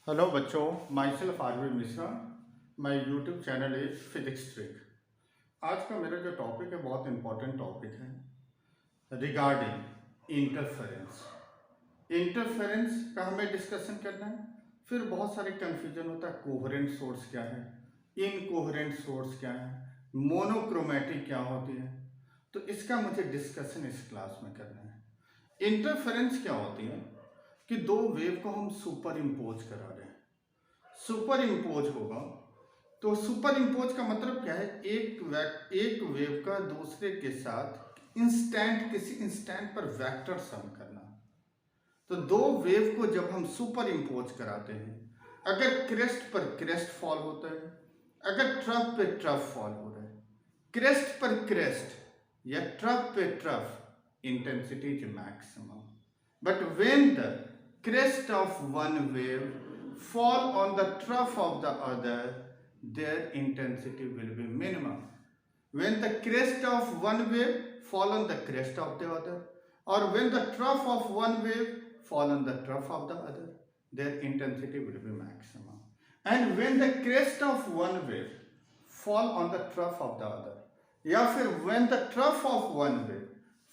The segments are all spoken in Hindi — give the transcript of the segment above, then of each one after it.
हेलो बच्चों, myself RV Mishra. My YouTube channel is physics trick. आज का मेरा जो टॉपिक है बहुत इंपॉर्टेंट टॉपिक है रिगार्डिंग इंटरफेरेंस। इंटरफेरेंस का हमें डिस्कशन करना है। फिर बहुत सारे कन्फ्यूजन होता है, कोहेरेंट सोर्स क्या है, इनकोहेरेंट सोर्स क्या है, मोनोक्रोमेटिक क्या होती है। तो इसका मुझे डिस्कशन इस क्लास में करना है। इंटरफेरेंस क्या होती है कि दो वेव को हम सुपर इम्पोज करा रहे हैं। सुपर इम्पोज होगा तो सुपर इम्पोज का मतलब क्या है, एक वेव का दूसरे के साथ किसी इंस्टेंट पर वेक्टर सम करना। तो दो वेव को जब हम सुपर इम्पोज कराते हैं, अगर क्रेस्ट पर क्रेस्ट फॉल होता है, अगर ट्रफ पे ट्रफ फॉल हो रहा है, क्रेस्ट पर क्रेस्ट या ट्रफ पे trough, intensity is maximum. But when the crest of one wave fall on the trough of the other, their intensity will be minimum. When the crest of one wave fall on the crest of the other, or when the trough of one wave fall on the trough of the other, their intensity will be maximum. And when the crest of one wave fall on the trough of the other, या फिर when the trough of one wave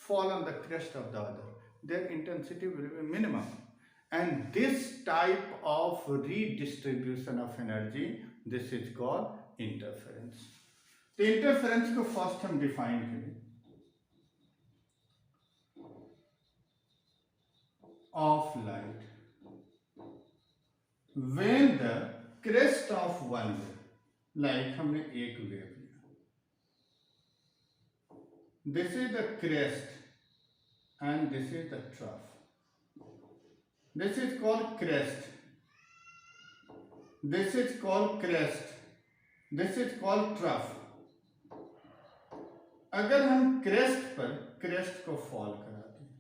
fall on the crest of the other, their intensity will be minimum. And this type of redistribution of energy, this is called interference. तो इंटरफेरेंस को फर्स्ट हम डिफाइन करें, of light when the crest of one wave, like हमने एक वेव लिया, this is the crest and this is the trough. This is called crest. This is called crest. This is called trough. अगर हम क्रेस्ट पर क्रेस्ट को फॉल कराते हैं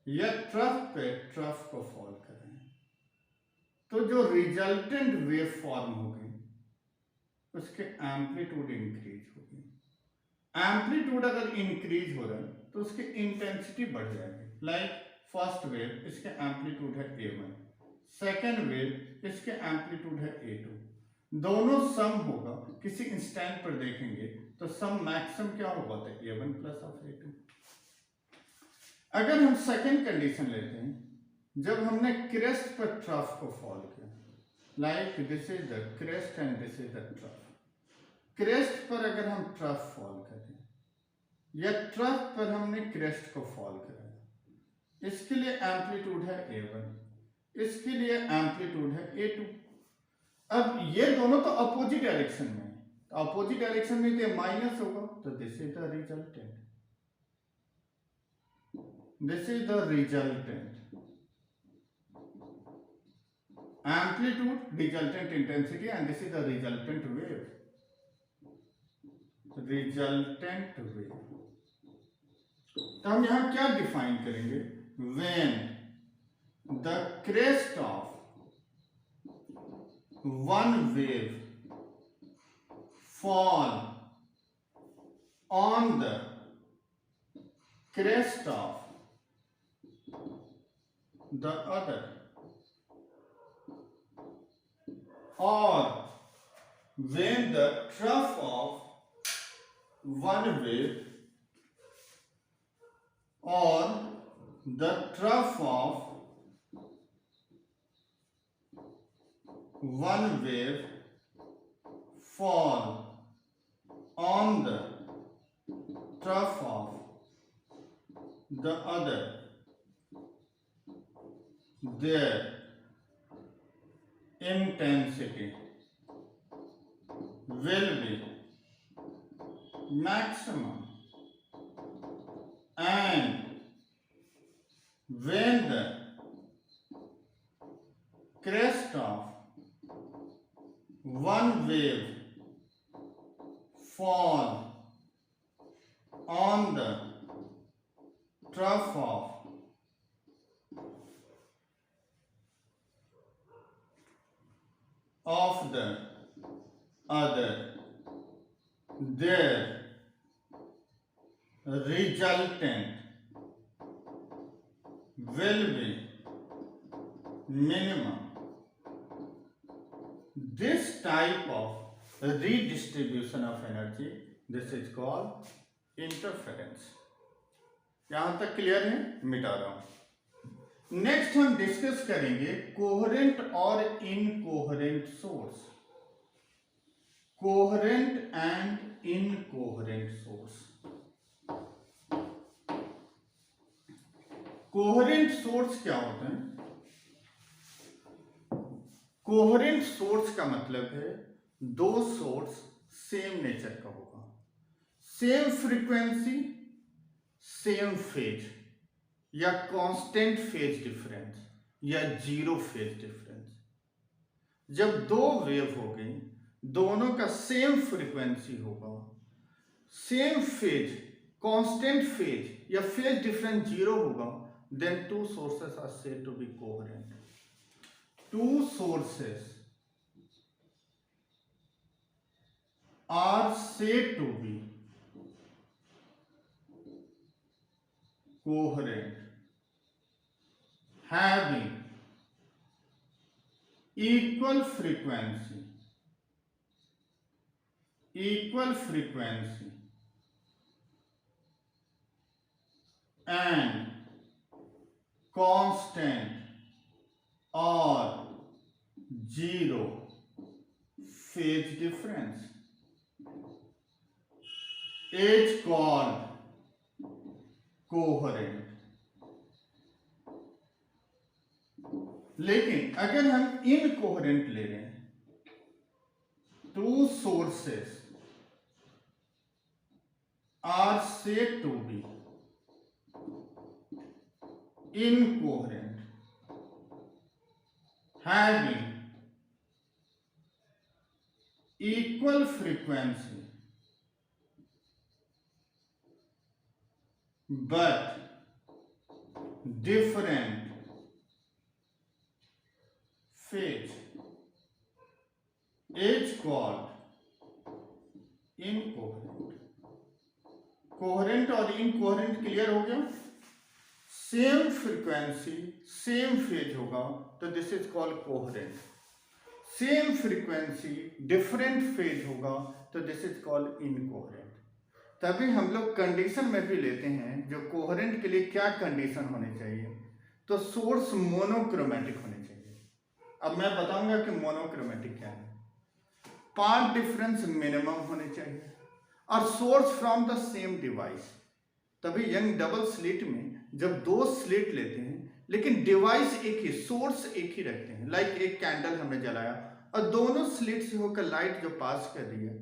या ट्रफ पे ट्रफ को फॉल करें, तो जो रिजल्टेंट वेव फॉर्म होगी उसके एम्पलीट्यूड इंक्रीज होगी। एम्पलीट्यूड अगर इंक्रीज हो रहा है तो उसकी इंटेंसिटी बढ़ जाएगी। लाइक फर्स्ट वेव, इसके एम्पलीट्यूड है A1, सेकेंड वेव इसके एम्पलीट्यूड है A2, दोनों सम होगा, किसी इंस्टेंट पर देखेंगे तो सम मैक्सिमम क्या होगा, तो A1 प्लस ऑफ A2। अगर हम सेकेंड कंडीशन लेते हैं, जब हमने क्रेस्ट पर ट्रफ को फॉल किया, like this is the crest and this is the trough. Crest पर अगर हम ट्रफ फॉल करें या ट्रफ पर हमने क्रेस्ट को फॉल कराया, इसके लिए एम्पलीट्यूड है A1, इसके लिए एम्पलीट्यूड है A2। अब ये दोनों तो अपोजिट डायरेक्शन में, तो अपोजिट डायरेक्शन में तो माइनस होगा, तो this is the resultant, this is the resultant amplitude, resultant intensity, and this is the resultant wave, resultant wave. तो हम यहां क्या डिफाइन करेंगे, when the crest of one wave fall on the crest of the other, or when the trough of one wave or the trough of one wave fall on the trough of the other, their intensity will be maximum. And when the crest of one wave fall on the trough of the other, their resultant will be minimum. This type of redistribution of energy, this is called interference. यहां तक क्लियर है? मिटा रहा हूं. नेक्स्ट हम डिस्कस करेंगे कोहेरेंट और incoherent source. Coherent and incoherent source. Coherent source क्या होता है? कोहेरेंट सोर्स का मतलब है दो सोर्स सेम नेचर का होगा, सेम फ्रीक्वेंसी, सेम फेज, या कांस्टेंट फेज डिफरेंस, या जीरो फेज डिफरेंस. जब दो वेव हो गई, दोनों का सेम फ्रीक्वेंसी होगा, सेम फेज, कांस्टेंट फेज या फेज डिफरेंस जीरो होगा, then two sources are said to be coherent. Two sources are said to be coherent having equal frequency and constant or zero phase difference is called coherent. लेकिन अगर हम इनकोहेरेंट ले रहे हैं, two sources are said to be incoherent having equal frequency but different phase is called incoherent. Coherent और इनकोहेरेंट क्लियर हो गया? सेम फ्रीक्वेंसी, सेम फेज होगा तो this is called coherent. Same frequency, different phase होगा तो दिस इज कॉल्ड इनकोहेरेंट. तभी हम लोग कंडीशन में भी लेते हैं जो कोहेरेंट के लिए क्या कंडीशन होनी चाहिए, तो सोर्स मोनोक्रोमेटिक होने चाहिए. अब मैं बताऊंगा कि मोनोक्रोमेटिक क्या है. पाथ डिफरेंस मिनिमम होने चाहिए और source from the same device. तभी यंग डबल स्लिट में जब दो स्लिट लेते हैं लेकिन डिवाइस एक ही, सोर्स एक ही रखते हैं, लाइक एक कैंडल हमने जलाया और दोनों स्लिट से होकर लाइट जो पास कर रही है,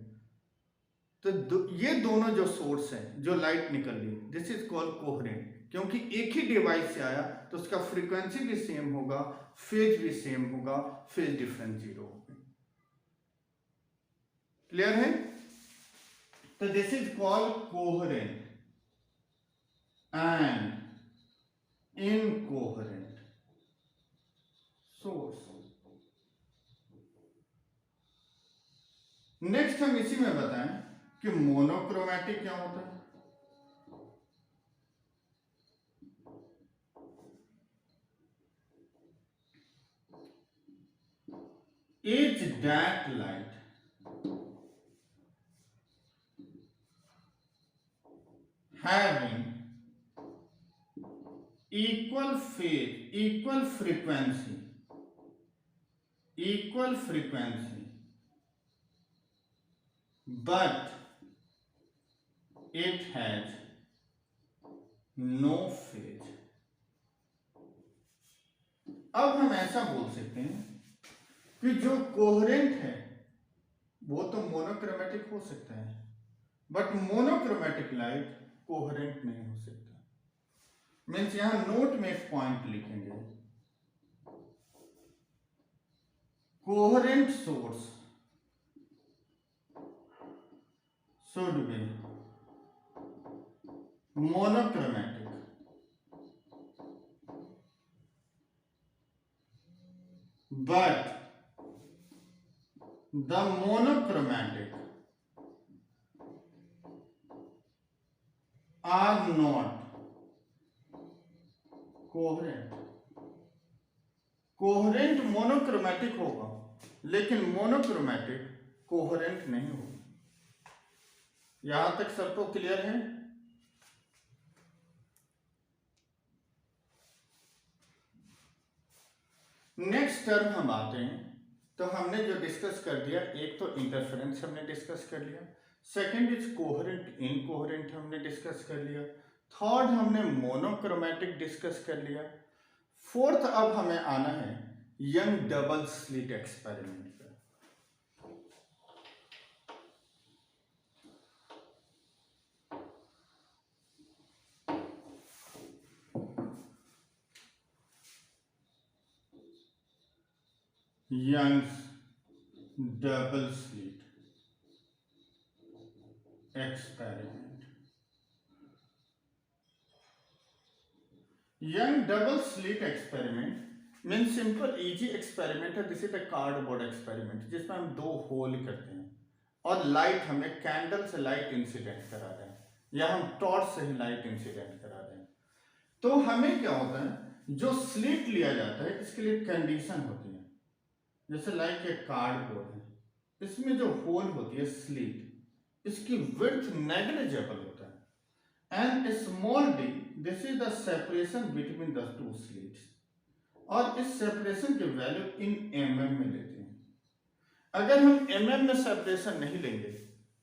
तो ये दोनों जो सोर्स है जो लाइट निकल रही है, दिस इज कॉल्ड कोहेरेंट. क्योंकि एक ही डिवाइस से आया तो उसका फ्रीक्वेंसी भी सेम होगा, फेज भी सेम होगा, फेज डिफरेंस जीरो होगा. क्लियर है? तो this is called coherent and incoherent source. Next हम इसी में बताएं कि मोनोक्रोमैटिक क्या होता है. Is that light having equal phase, equal frequency, but it has no phase. अब हम ऐसा बोल सकते हैं कि जो कोहेरेंट है वो तो मोनोक्रोमैटिक हो सकता है, बट मोनोक्रोमैटिक लाइट कोहेरेंट नहीं हो सकता. मीन्स यहां नोट में एक पॉइंट लिखेंगे, coherent source should be monochromatic but the monochromatic are not coherent. Coherent monochromatic होगा, लेकिन मोनोक्रोमैटिक कोहेरेंट नहीं होगा। यहां तक सबको क्लियर है? नेक्स्ट टर्म हम आते हैं। तो हमने जो डिस्कस कर दिया, एक तो इंटरफेरेंस हमने डिस्कस कर लिया, सेकंड इज कोहेरेंट इनकोहेरेंट हमने डिस्कस कर लिया, थर्ड हमने मोनोक्रोमैटिक डिस्कस कर लिया, फोर्थ अब हमें आना है यंग डबल स्लिट एक्सपेरिमेंट पर। Young's double slit experiment. Young double slit experiment mean simple easy experiment है। This is a cardboard experiment जिसमें हम दो होल करते हैं और लाइट हमें कैंडल से लाइट इंसिडेंट करा रहे हैं या हम टॉर्च से ही लाइट इंसिडेंट करा रहे हैं। तो हमें क्या होता है, जो स्लिट लिया जाता है इसके लिए कंडीशन होती है। जैसे लाइक एक कार्डबोर्ड है, इसमें जो होल होती है स्लिट, इसकी विड्थ नेग्लिजिबल होता है and small D this is the separation between the two slits, और इस सेपरेशन की वैल्यू इन mm में लेते हैं। अगर हम mm में सेपरेशन नहीं लेंगे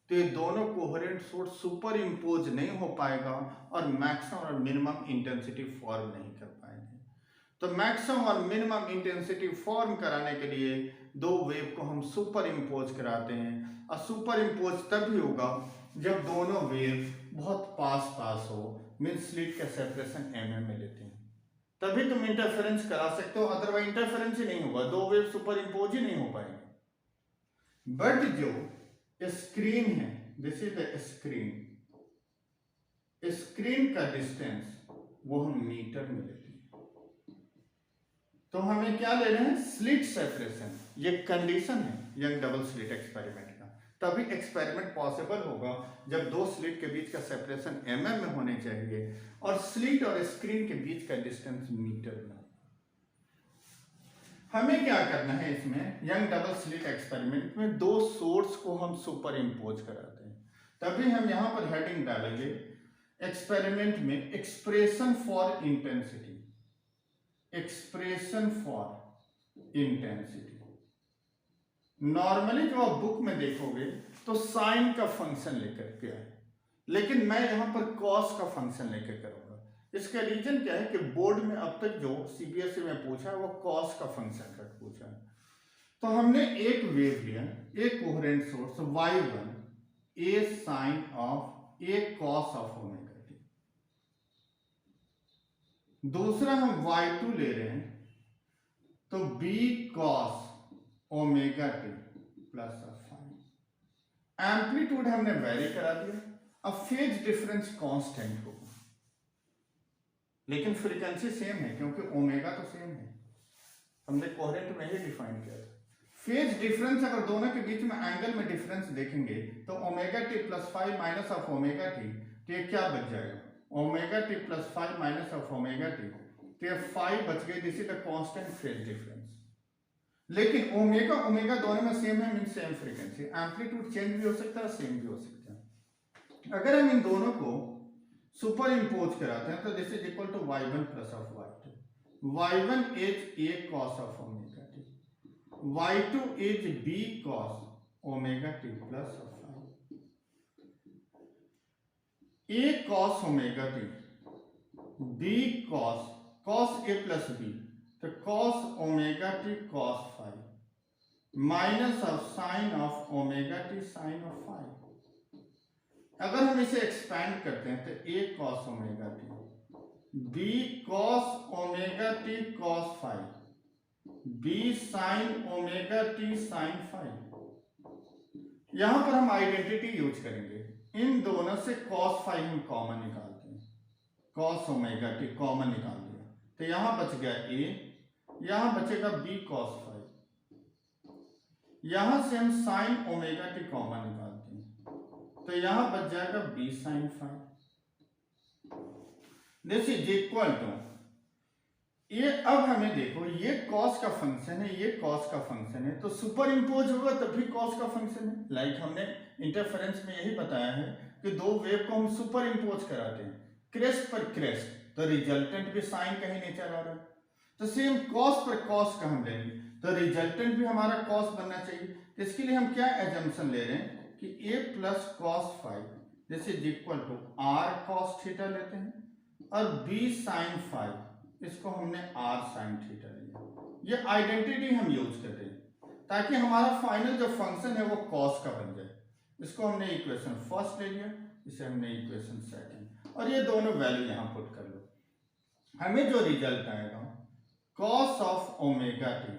तो ये दोनों कोहेरेंट सोर्स सुपर इम्पोज नहीं हो पाएगा और मैक्सिमम और मिनिमम इंटेंसिटी फॉर्म नहीं कर पाएंगे। तो मैक्सिमम और मिनिमम इंटेंसिटी फॉर्म कराने के लिए दो वेव को हम सुपर इम्पोज कराते हैं, और सुपर इम्पोज तभी होगा जब दोनों वेव बहुत पास पास हो, मीन स्लिट का सेपरेशन mm में लेते हैं, तभी तुम इंटरफेरेंस करा सकते हो, अदरवाइज इंटरफेरेंस ही नहीं होगा, दो वेव सुपर इम्पोज ही नहीं हो पाएंगे। बट जो स्क्रीन है, this is the screen, screen का डिस्टेंस वो हम मीटर में लेते हैं। तो हमें क्या ले रहे हैं, स्लिट सेपरेशन। ये कंडीशन है यंग डबल स्लिट एक्सपेरिमेंट का। तभी एक्सपेरिमेंट पॉसिबल होगा जब दो स्लिट के बीच का सेपरेशन mm में होने चाहिए और स्लिट और स्क्रीन के बीच का डिस्टेंस मीटर में। हमें क्या करना है इसमें, यंग डबल स्लिट एक्सपेरिमेंट में दो सोर्स को हम सुपर इम्पोज कराते हैं। तभी हम यहां पर हेडिंग डालेंगे एक्सपेरिमेंट में expression for intensity, expression for intensity. Normally जो आप बुक में देखोगे तो साइन का फंक्शन लेकर के है, लेकिन मैं यहां पर कॉस का फंक्शन लेकर करूंगा। इसका रीजन क्या है कि बोर्ड में अब तक जो सीबीएसई में पूछा है वो कॉस का फंक्शन का पूछा है। तो हमने एक वेव लिया, एक coherent source y1 a sine of a cos of omega t, दूसरा हम y2 ले रहे हैं तो b cos omega t plus of phi. Amplitude हमने वेरी करा दिया। अब फेज डिफरेंस कांस्टेंट होगा, लेकिन फ्रीक्वेंसी सेम है क्योंकि ओमेगा तो सेम है, हमने कोहेरेंट में ही डिफाइन किया था। फेज डिफरेंस अगर दोनों के बीच में एंगल में डिफरेंस देखेंगे तो omega t plus five minus of omega T, तो ये क्या बच जाएगा, omega t plus five minus of omega T, तो ये फाइव बच गए। This is the constant phase difference. लेकिन ओमेगा ओमेगा दोनों में सेम है, mean same frequency. Amplitude change भी हो सकता है, सेम भी हो सकता है। अगर हम इन दोनों को सुपर इम्पोज कराते हैं तो this is equal to y1 plus of y2। y1 is a cos of omega t, y2 is b cos omega t plus of a cos omega t, b cos a plus b, तो cos omega t cos phi minus of sine of omega t sine of phi. अगर हम इसे एक्सपैंड करते हैं तो a cos omega t, b cos omega t cos phi, b sin omega T sin five. यहां पर हम आइडेंटिटी यूज करेंगे, इन दोनों से cos फाइव हम कॉमन निकालते हैं, cos ओमेगा टी कॉमन निकाल दिया तो यहां बच गया a, यहां बचेगा b cos फाइव, यहां से हम sin ओमेगा टी कॉमन निकालते हैं तो यहां बच जाएगा b sin phi. This is equal to ये अब हमें देखो, ये कॉस का फंक्शन है, ये कॉस का फंक्शन है, तो सुपर इम्पोज होगा तभी कॉस का फंक्शन है। लाइक हमने इंटरफेरेंस में यही बताया है कि दो वेव को हम सुपर इम्पोज कराते हैं क्रेस्ट पर क्रेस्ट, तो रिजल्टेंट भी साइन कहीं नीचे आ रहा है। तो सेम कॉस पर कॉस का हम लेंगे तो रिजल्टेंट भी हमारा कॉस बनना चाहिए। तो इसके लिए हम क्या एजम्पशन ले रहे हैं कि a plus cos phi this is equal to R cos theta लेते हैं और b साइन फाइव इसको हमने r साइन थीटा लिया। ये आइडेंटिटी हम यूज कर रहे हैं ताकि हमारा फाइनल जो फंक्शन है वो कॉस का बन जाए। इसको हमने इक्वेशन फर्स्ट ले लिया, इसे हमने इक्वेशन सेकंड, और ये दोनों वैल्यू यहाँ पुट कर लो। हमें जो रिजल्ट आएगा cos of omega t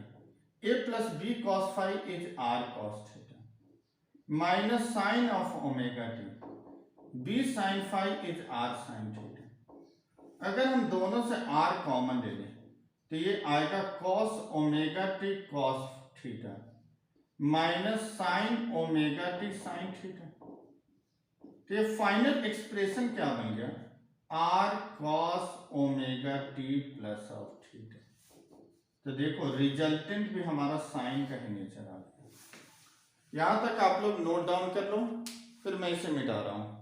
a plus B cos phi is R cos theta minus sine of omega t b sine phi is R sine theta. अगर हम दोनों से r कॉमन ले लें तो ये आएगा cos omega t cos theta minus sine omega t sine theta. तो ये फाइनल एक्सप्रेशन क्या बन गया, r cos omega t plus of theta. तो देखो रिजल्टेंट भी हमारा साइन का ही नेचर आ गया। यहां तक आप लोग नोट डाउन कर लो, फिर मैं इसे मिटा रहा हूं।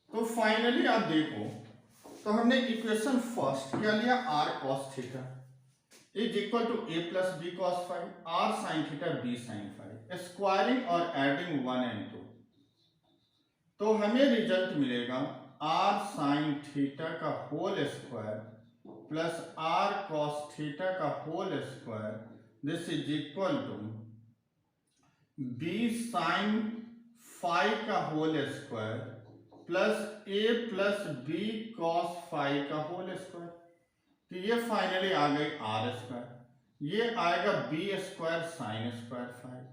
तो फाइनली आप देखो, तो हमने इक्वेशन फर्स्ट क्या लिया, r cos theta is equal to a plus B cos phi r sine theta b sine phi, squaring और एडिंग 1 and 2। तो हमें रिजल्ट मिलेगा r साइन थीटा का whole square plus r cos theta का whole square this is equal to b sine phi का whole square plus a plus B cos phi का होल स्क्वायर। तो ये फाइनली आ गई आर स्क्वायर, ये आएगा B square sine square phi,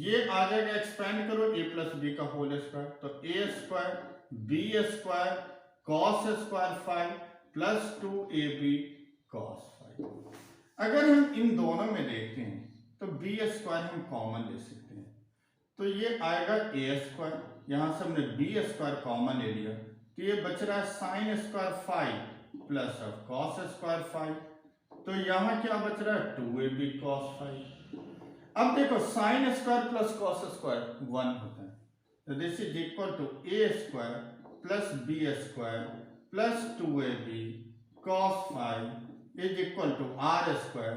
ये आ जाएगा एक्सपेंड करो a प्लस बी का होल स्क्वायर, तो a square B square cos square phi plus 2ab cos phi. अगर हम इन दोनों में देखते हैं तो b स्क्वायर हम कॉमन ले सकते हैं, तो ये आएगा a स्क्वायर, यहां से हमने b स्क्वायर कॉमन ले लिया, तो ये बच रहा है sign square phi plus of cos square five, तो यहां क्या बच रहा है 2ab कॉस फाइव। अब देखो sine square plus cos square 1 होता है, तो this is equal to a square plus B square plus 2ab cos phi is equal to r square.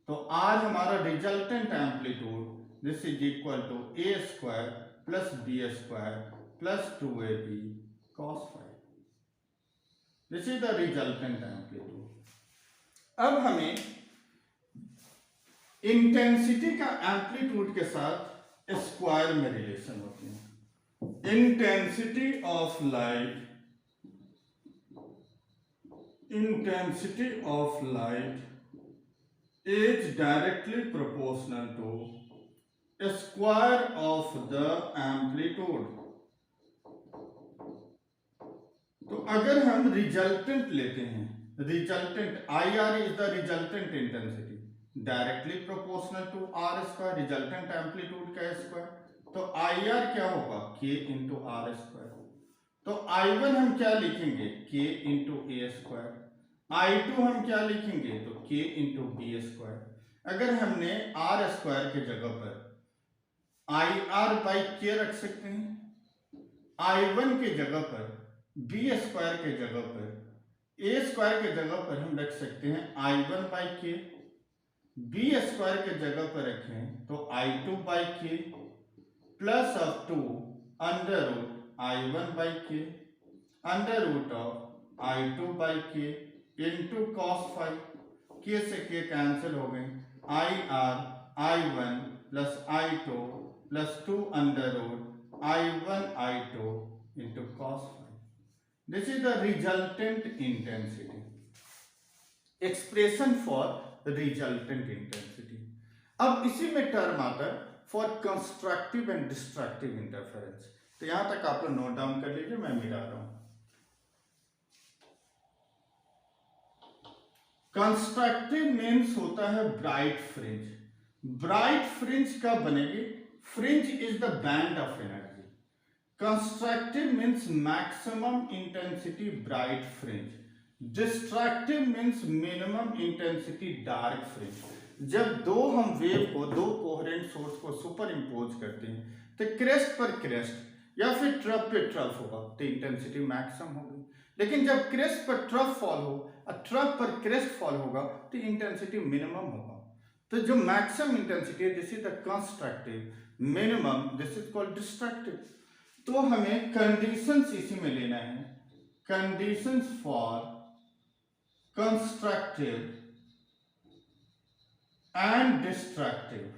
तो r हमारा resultant amplitude this is equal to a square plus B square plus 2ab cos phi, this is the resultant amplitude. अब हमें इंटेंसिटी का एम्पलीट्यूड के साथ स्क्वायर में रिलेशन होती है। Intensity of light, intensity of light is directly proportional to square of the amplitude. तो अगर हम रिजल्टेंट लेते हैं, resultant I R is the resultant intensity directly proportional to R square, resultant amplitude का स्क्वायर, तो आई आर क्या होगा के इंटू आर स्क्वायर। तो आई वन हम क्या लिखेंगे K into A square, I two हम क्या लिखेंगे तो के इंटू बी स्क्वायर। अगर हमने आर स्क्वायर के जगह पर आई आर बाई के रख सकते हैं, आई वन के जगह पर बी स्क्वायर के जगह पर ए स्क्वायर के जगह पर हम रख सकते हैं I one by K, B square के जगह पर रखें तो I two by K plus of 2 under root I one by K under root of I two by K into cos phi, K से के कैंसिल हो गए, I R I one plus I two plus 2 under root I one I two into cos phi. This is the resultant intensity, expression for resultant intensity. अब इसी में टर्म आता है for constructive and destructive interference. तो यहां तक आप लोग नोट डाउन कर लीजिए, मैं मिटा रहा हूं। कंस्ट्रक्टिव मीन्स होता है ब्राइट फ्रिंज। ब्राइट फ्रिंज कब बनेगी, Fringe is the band of energy. Constructive means maximum intensity bright fringe. Destructive means minimum intensity dark fringe. जब दो हम वेव को, दो कोहेरेंट सोर्स को सुपर इम्पोज करते हैं तो क्रेस्ट पर क्रेस्ट या फिर ट्रफ पे ट्रफ होगा तो इंटेंसिटी मैक्सिमम होगी। लेकिन जब क्रेस्ट पर ट्रफ फॉल हो और ट्रफ पर क्रेस्ट फॉल होगा तो इंटेंसिटी मिनिमम होगा। तो जो मैक्सिमम इंटेंसिटी है this is the constructive, minimum this is called destructive. तो हमें कंडीशंस इसी में लेना है, conditions for constructive and destructive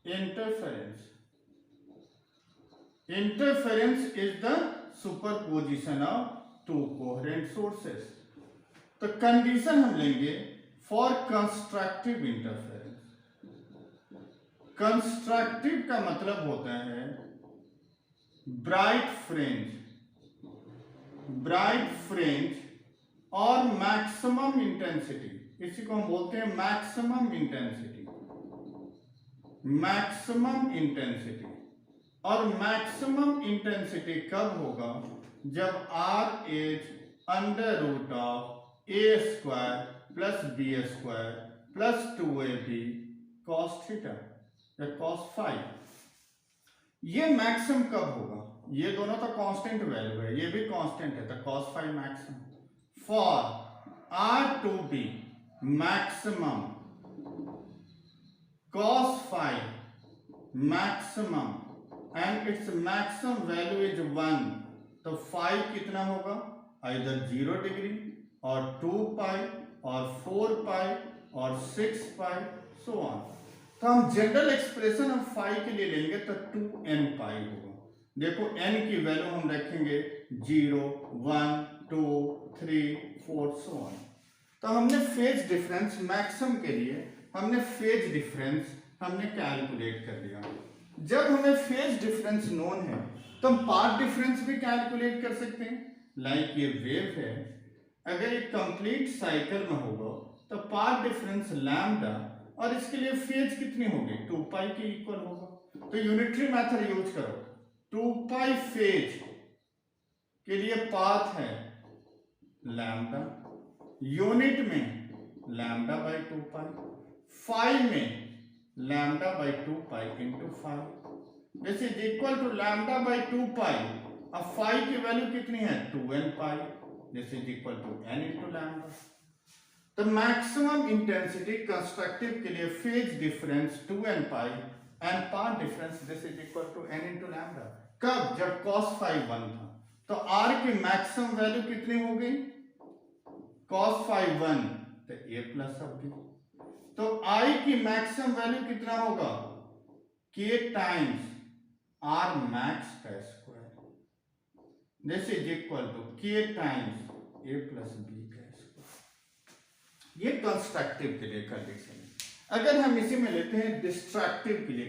interference. Interference is the superposition of two coherent sources. तो कंडीशन हम लेंगे फॉर कंस्ट्रक्टिव इंटरफेरेंस। कंस्ट्रक्टिव का मतलब होता है ब्राइट फ्रिंज और मैक्सिमम इंटेंसिटी, इसी को हम बोलते हैं मैक्सिमम इंटेंसिटी। और मैक्सिमम इंटेंसिटी कब होगा? जब R is under root of A square plus B square plus 2ab cos theta या cos फाई। ये मैक्सिमम कब होगा? ये दोनों तो कांस्टेंट वैल्यू है, ये भी कांस्टेंट है, तो cos phi maximum. For R to be maximum, cos phi maximum and its maximum value is 1, तो phi कितना होगा? either 0 डिग्री और 2 पाई और 4 पाई और 6 पाई so on। तो हम जनरल एक्सप्रेशन ऑफ phi के लिए लेंगे तो 2n पाई होगा। देखो n की वैल्यू हम रखेंगे 0, 1, 2, 3, 4 so on। तो हमने फेज डिफरेंस मैक्सिमम के लिए हमने फेज डिफरेंस कैलकुलेट कर लिया। जब हमें फेज डिफरेंस नोन है तो हम पाथ डिफरेंस भी कैलकुलेट कर सकते हैं। लाइक ये वेव है, अगर एक कंप्लीट साइकिल में होगा तो पाथ डिफरेंस लैम्डा और इसके लिए फेज कितनी होगी? 2 पाई के इक्वल होगा। तो यूनिटरी मेथड यूज करो। 2 पाई फेज के लिए पाथ है लैम्डा, यूनिट में लैम्डा बाई 2 पाई, फाई में lambda by 2 pi into phi, this is equal to lambda by 2 pi. अब फाई की वैल्यू कितनी है? 2n pi, this is equal to n into lambda. तो मैक्सिमम इंटेंसिटी कंस्ट्रक्टिव के लिए phase difference 2n pi and path difference this is equal to n into lambda. कब? जब cos फाई 1 था। तो r की मैक्सिमम वैल्यू कितनी हो गई? cos फाई 1 तो a प्लस अब भी। तो I की मैक्सिमम वैल्यू कितना होगा? K टाइम्स R मैक्स का square, this is equal to K times A plus B का स्क्वायर। ये कंस्ट्रक्टिव के लिए कंडीशन है। अगर हम इसी में लेते हैं डिस्ट्रक्टिव के लिए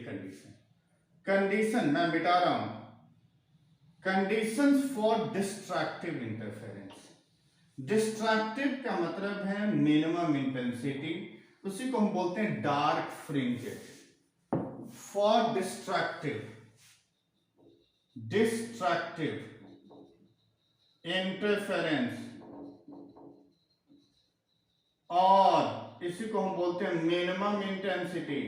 कंडीशन मैं मिटा रहा हूं, conditions for destructive interference. Destructive का मतलब है मिनिमम इंटेंसिटी, उसी को हम बोलते हैं dark fringes. For destructive interference, और इसी को हम बोलते हैं minimum intensity,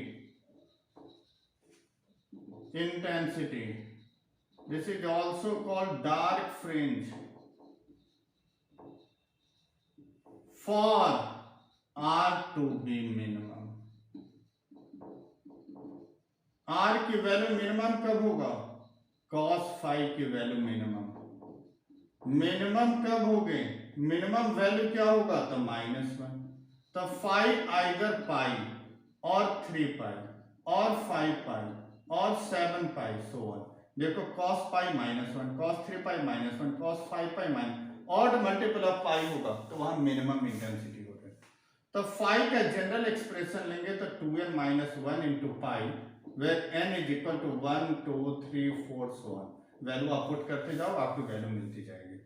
this is also called dark fringe. For R to be minimum, R की वैल्यू मिनिमम कब होगा? cos फाई की वैल्यू मिनिमम कब हो गए? मिनिमम वैल्यू क्या होगा? तो -1। तो फाई आइदर पाई और 3 पाई और 5 पाई और 7 पाई सो ऑन। देखो cos pi -1, cos 3 pi -1, cos 5 pi odd multiple of pi होगा तो वहां मिनिमम इंटेंसिटी। तो फाई का जनरल एक्सप्रेशन लेंगे तो 2n minus 1 into pi where n is equal to 1, 2, 3, 4 so on. Value आप पुट करते जाओ, आपको वैल्यू मिलती जाएगी।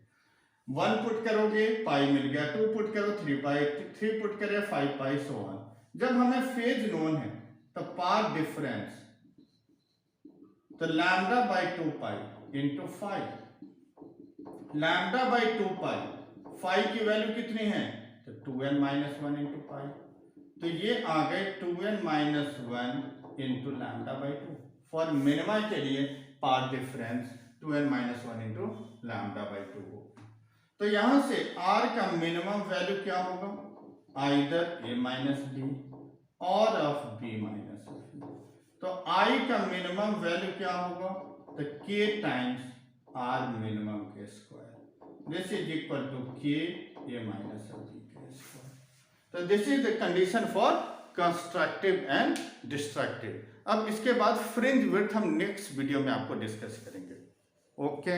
1 पुट करोगे पाई मिल गया, 2 पुट करो 3 पाई, 3 पुट करे 5 पाई सो ऑन। जब हमें फेज नोन है तो पाथ डिफरेंस, तो lambda by 2 pi into 5, lambda by 2 पाई, 5 की वैल्यू कितनी है, तो 2n माइनस 1 इंटू पाई, तो ये आ गए 2n minus 1 into lambda by 2। For minima के लिए path difference 2n minus 1 into lambda by 2 होगा। तो यहां से r का मिनिमम वैल्यू क्या होगा, आइदर a माइनस बी और ऑफ b माइनस b। तो I का मिनिमम वैल्यू क्या होगा, तो k टाइम्स r मिनिमम के square, this is equal to k a minus b के स्क्वायर। तो this is the condition for constructive and destructive. अब इसके बाद फ्रिंज विड्थ हम नेक्स्ट वीडियो में आपको डिस्कस करेंगे। ओके।